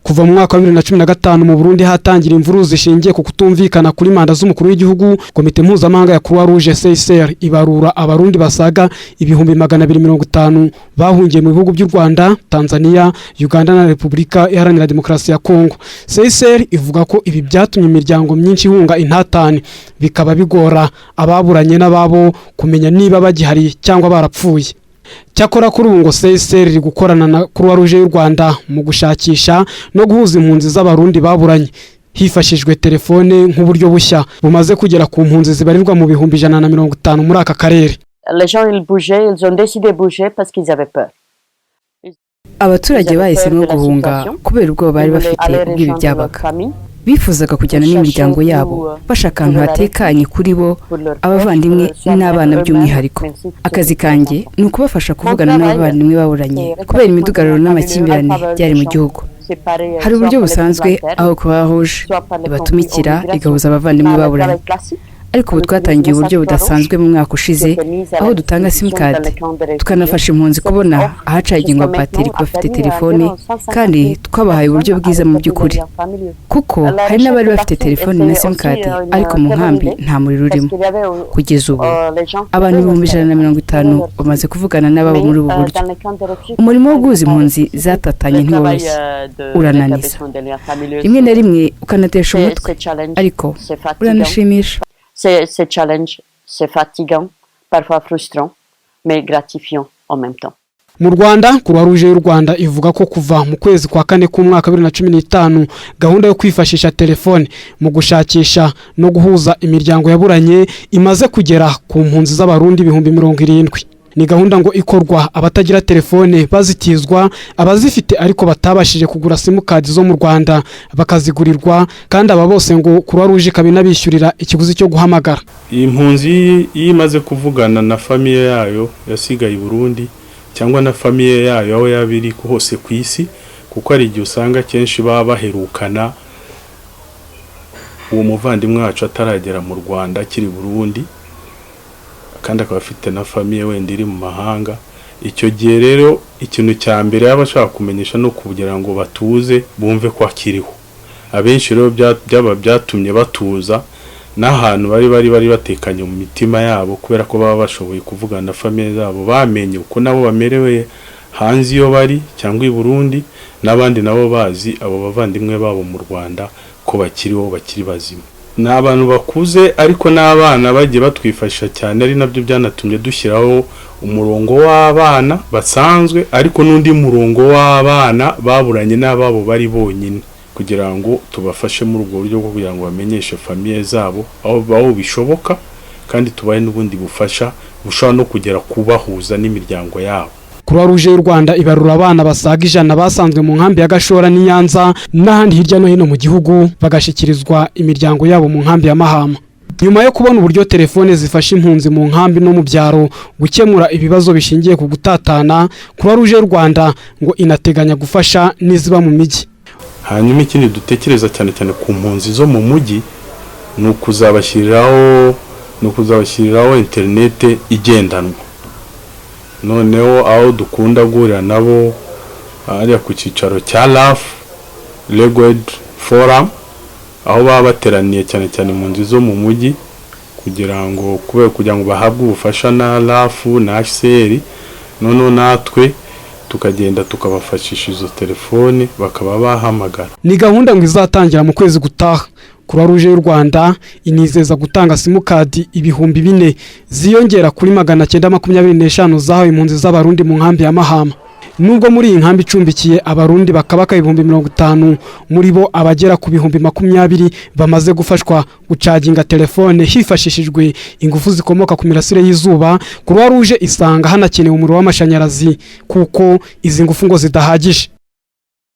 Kuva mu mwaka wa 2015 mu Burundi hatangira imvururu zishingiye ku kutumvikana kuri manda z'umukuru w'igihugu. Komite mpuzamahanga ya Croix Rouge CICR ibarura abarundi basaga 250 bahungiye mu bihugu by'u Rwanda, Tanzania, Uganda na Repubulika Iharanira Demokarasi ya Kongo. CICR ivuga ko ibi byatumye imiryango myinshi ihunga intatane, bikaba bigora ababuranye n'ababo kumenya niba bagihari cyangwa barapfuye. Cyakora kuri ubu ngo CICR iri gukorana na Croix Rouge y'u Rwanda mu gushakisha no guhuza impunzi z'abarundi baburanye hifashishwe telefone nk'uburyo bushya bumaze kugera ku mpunzi zibarirwa mu 150 muri aka karere. Les gens ils bougeaient, ils ont décidé de bouger parce qu'ils avaient peur. Abaturage bahisemo guhunga kubera ubwo bari bafite ubwibi byabaga. Bifuzaga kujyana n'imiryango yabo bashaka ahantu hatekanye kuri bo, abavandimwe n'abana by'umwihariko. Akazi kanjye ni ukubafasha kuvugana n'abavandimwe baburanye kubera imidugararo n'amakimbirane byari mu gihugu. Hari uburyo busanzwe aho Croix Rouge ibatumikira igahuza abavandimwe baburanye, ariko ubu twatangiye uburyo budasanzwe mu mwaka ushize aho dutanga simcard tukanafasha impunzi kubona ahacagingwa bateri ku bafite telefone, kandi twabahaye uburyo bwiza mu by'ukuri kuko hari n'abari bafite telefone na simcard ariko mu nkambi nta muriro urimo. Kugeza ubu abantu 150 bamaze kuvugana n'ababo muri ubu buryo. Umurimo wo guhuza impunzi zatatanye ntiworoshye, urananiza rimwe na rimwe ukanatesha umutwe, ariko uranashimisha. C'est challenge, c'est fatigant, parfois frustrant, mais gratifiant en même temps. Mu Rwanda, Croix Rouge y'u Rwanda ivuga ko kuva mu kwezi kwa kane k'umwaka 2015 gahunda yo kwifashisha telefone mu gushakisha no guhuza imiryango yaburanye imaze kugera ku mpunzi z'abarundi 70,000. Ni gahunda ngo ikorwa abatagira telefone bazitizwa, abazifite ariko batabashije kugura simukadi zo mu Rwanda bakazigurirwa, kandi aba bose ngo Croix Rouge kabinabishyurira ikiguzi cyo guhamagara. Impunzi imaze kuvugana na famiye yayo yasigaye i Burundi cyangwa na famiye yayo aho yabiri hose ku isi, kuko ari igihe usanga kenshi baba baherukana uwo muvandimwe wacu ataragera mu Rwanda akiri Burundi, kandi akaba afite na famiye wenda iri mu mahanga. Icyo gihe rero ikintu cya mbere y'abashaka kumenyesha no kugira ngo batuze bumve ko akiriho. Abenshi rero byatumye batuza n'ahantu bari batekanye mu mitima yabo, kubera ko baba bashoboye kuvugana na famiye zabo, bamenye uko nabo bamerewe hanze iyo bari cyangwa i Burundi, n'abandi nabo bazi abo bavandimwe babo mu Rwanda ko bakiriho, bakiri bazima. N'abantu bakuze ariko n'abana bagiye batwifasha cyane, ari nabyo byanatumye dushyiraho umurongo w'abana basanzwe ariko n'undi murongo w'abana baburanye n'ababo bari bonyine, kugira ngo tubafashe muri ubwo buryo bwo kugira ngo bamenyeshe famiye zabo aho bishoboka, kandi tubaye n'ubundi bufasha bushobora no kugera kubahuza n'imiryango yabo. Croix Rouge y'u Rwanda ibarura abana basaga 100 basanzwe mu nkambi ya Gashora n'Inyanza n'ahandi hirya no hino mu gihugu bagashikirizwa imiryango yabo mu nkambi ya Mahama. Nyuma yo kubona uburyo telefone zifasha impunzi mu nkambi no mu byaro gukemura ibibazo bishingiye ku gutatana, Croix Rouge y'u Rwanda ngo inateganya gufasha niziba mu miji. Hanyuma ikindi dutekereza cyane cyane ku mpunzi zo mu mujyi ni ukuzabashyiriraho internet igendanwa. Noneho aho dukunda guhurira nabo ari ku cyicaro cya LAF Legal Forum, aho baba bateraniye cyane cyane mu nzu zo mu mujyi, kugira ngo bahabwe ubufasha na LAF na HCR. Noneho natwe tukagenda tukabafashisha izo telefone bakaba bahamagara. Ni gahunda ngo izatangira mu kwezi gutaha. Croix Rouge y'u Rwanda inizeza gutanga simukadi 4,000 ziyongera kuri 925 zahawe impunzi z'abarundi mu nkambi ya Mahama. Nubwo muri iyi nkambi icumbikiye abarundi bakabaka 50,000, muri bo abagera ku 20,000 bamaze gufashwa gucaginga telefone hifashishijwe ingufu zikomoka ku mirasire y'izuba. Croix Rouge isanga hanakenewe umuriro w'amashanyarazi kuko izi ngufu ngo zidahagije.